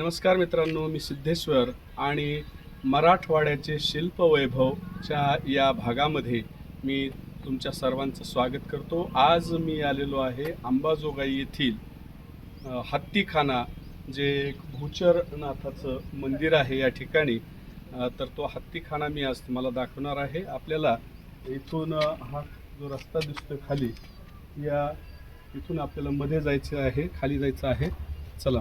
नमस्कार मित्रांनो, मी सिद्धेश्वर आणि मराठवाड्याचे शिल्पवैभवच्या या भागामध्ये मी तुमच्या सर्वांचं स्वागत करतो। आज मी आलेलो आहे अंबाजोगाई येथील हत्तीखाना, जे एक भूचरनाथाचं मंदिर आहे या ठिकाणी। तर तो हत्तीखाना मी आज तुम्हाला दाखवणार आहे। आपल्याला इथून हा जो रस्ता दिसतोय खाली, या इथून आपल्याला मध्ये जायचं आहे, खाली जायचं आहे। चला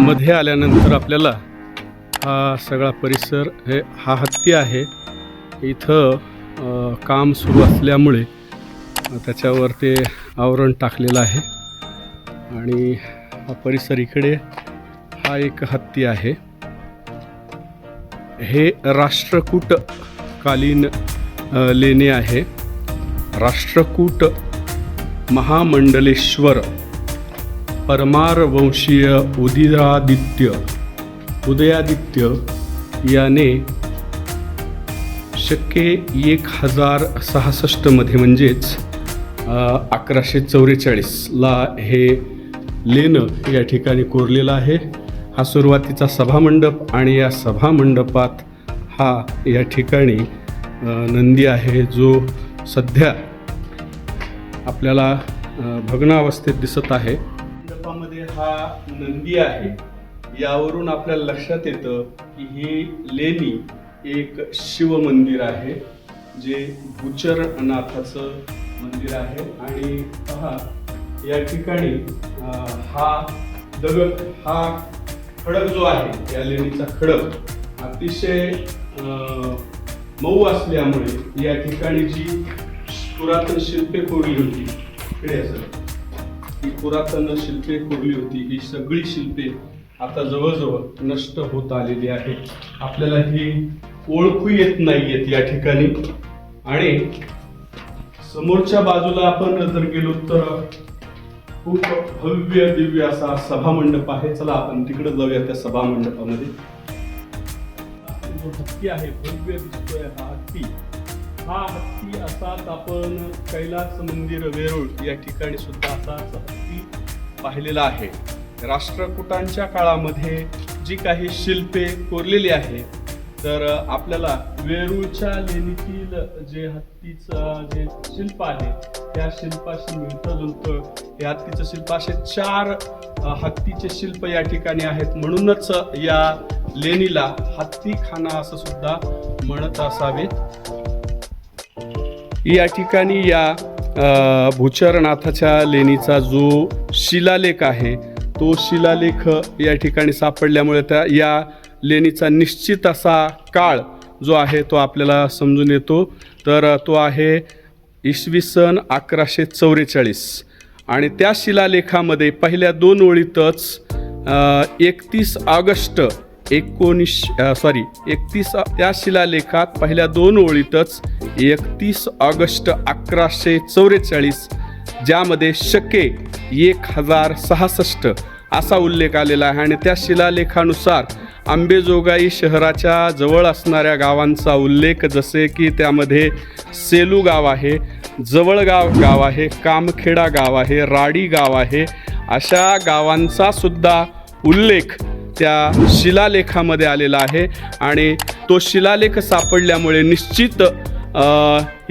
मध्ये आल्यानंतर आपल्याला हा सगळा परिसर, हा हत्ती आहे। इथं काम सुरू असल्यामुळे त्याच्यावर ते आवरण टाकलेलं आहे आणि हा परिसर, इकडे हा एक हत्ती आहे। हे राष्ट्रकूट कालीन लेणे आहे। राष्ट्रकूट महामंडलेश्वर परमार वंशीय उदयादित्य याने शके 1066 मध्ये, म्हणजेच 1144ला हे लेणं या ठिकाणी कोरलेलं आहे। हा सुरुवातीचा सभामंडप आणि या सभामंडपात हा या ठिकाणी नंदी आहे, जो सध्या आपल्याला भग्नावस्थेत दिसत आहे। मंडपामध्ये हा नंदी आहे। यावरून आपल्याला लक्षात येतं की ही लेणी एक शिव मंदिर आहे, जे भूचरनाथाचं मंदिर आहे। आणि पहा, या ठिकाणी हा दगड, हा खडक जो आहे, या लेणीचा खडक अतिशय मऊ असल्यामुळे या ठिकाणी जी पुरातन शिल्पे कोरली होती, इकडे ही पुरातन शिल्पे कोरली होती, ही सगळी शिल्पे आता जवळजवळ नष्ट होत आलेली आहे। आपल्याला ही ओळखू येत नाहीयेत या ठिकाणी। आणि समोरच्या बाजूला आपण जर गेलो तर खूप भव्य दिव्य असा सभामंडप आहे। चला आपण तिकडे जाऊया, त्या सभामंडपामध्ये। जो हत्ती आहे, भव्य दिसतोय हा हत्ती असाच आपण कैलास मंदिर वेरूळ या ठिकाणी सुद्धा असाच हत्ती पाहिलेला आहे। राष्ट्रकूटांच्या काळामध्ये जी काही शिल्पे कोरलेली आहे, तर आपल्याला वेरूळच्या लेणीतील जे हत्तीचं जे शिल्प आहे, त्या शिल्पाशी मिळतं जुळतं हे हत्तीचं शिल्प। असे 4 हत्तीचे शिल्प या ठिकाणी आहेत, म्हणूनच या लेणीला हत्तीखाना असं सुद्धा म्हणत असावेत। या ठिकाणी या भूचरनाथाच्या लेणीचा जो शिलालेख आहे, तो शिलालेख या ठिकाणी सापडल्यामुळे त्या या लेणीचा निश्चित असा काळ जो आहे तो आपल्याला समजून येतो। तर तो आहे इसवी सन 1144 आणि त्या शिलालेखामध्ये पहिल्या 2 ओळीतच 31 ऑगस्ट 31 त्या शिलालेखात पहिल्या 2 ओळीतच 31 ऑगस्ट 1144, ज्यामध्ये शके 1066 असा उल्लेख आलेला आहे। आणि त्या शिलालेखानुसार अंबेजोगाई शहराच्या जवळ असणाऱ्या गावांचा उल्लेख, जसे की त्यामध्ये सेलू गाव आहे, जवळगाव गाव आहे, कामखेडा गाव आहे, राडी गाव आहे, अशा गावांचा सुद्धा उल्लेख त्या शिलालेखामध्ये आलेला आहे। आणि तो शिलालेख सापडल्यामुळे निश्चित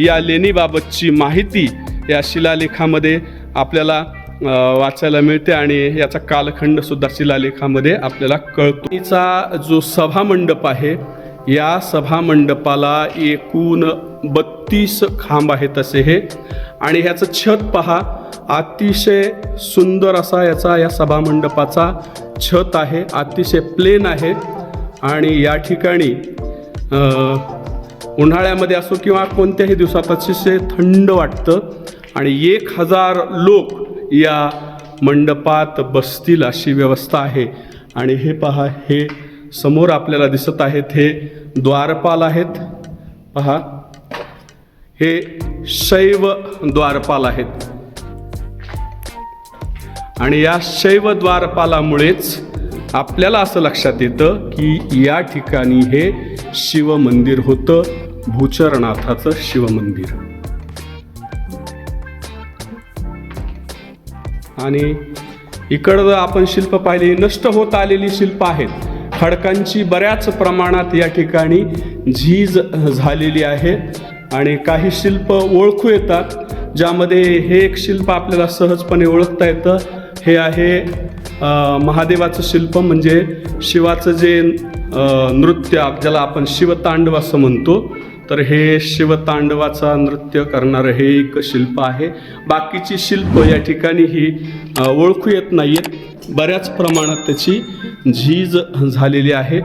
या लेणीबाबतची माहिती या शिलालेखामध्ये आपल्याला वाचायला मिळते आणि याचा कालखंड सुद्धा शिलालेखामध्ये आपल्याला कळतो। याचा जो सभामंडप आहे, या सभामंडपाला एकूण 32 खांब आहेत असे हे। आणि ह्याचं छत पहा, अतिशय सुंदर असा या सभामंडपाचा छत आहे, अतिशय प्लेन आहे। आणि या ठिकाणी उन्हाळ्यामध्ये असो किंवा कोणत्याही दिवसात अतिशय थंड वाटतं आणि 1000 लोक या मंडपात बसतील अशी व्यवस्था आहे। आणि हे पहा, हे समोर आपल्याला दिसत आहेत, हे द्वारपाल आहेत। पहा, हे शैव द्वारपाल आहेत। आणि या शैव द्वारपालामुळेच आपल्याला असं लक्षात येतं की या ठिकाणी हे शिवमंदिर होतं, भूचरनाथाचं शिवमंदिर. आणि इकडं आपण शिल्प पाहिली, नष्ट होत आलेली शिल्प आहेत. खडकांची बऱ्याच प्रमाणात या ठिकाणी झीज झालेली आहे आणि काही शिल्प ओळखू येतात, ज्यामध्ये हे एक शिल्प आपल्याला सहजपणे ओळखता येतं. हे आहे महादेवाचं शिल्प, म्हणजे शिवाचं जे नृत्य, ज्याला आपण शिवतांडव असं म्हणतो, तर हे शिवतांडवाचा नृत्य करणारं हे एक शिल्प आहे. बाकीची शिल्प या ठिकाणी ही ओळखू येत नाहीत, बऱ्याच प्रमाणात त्याची झीज झालेली आहे.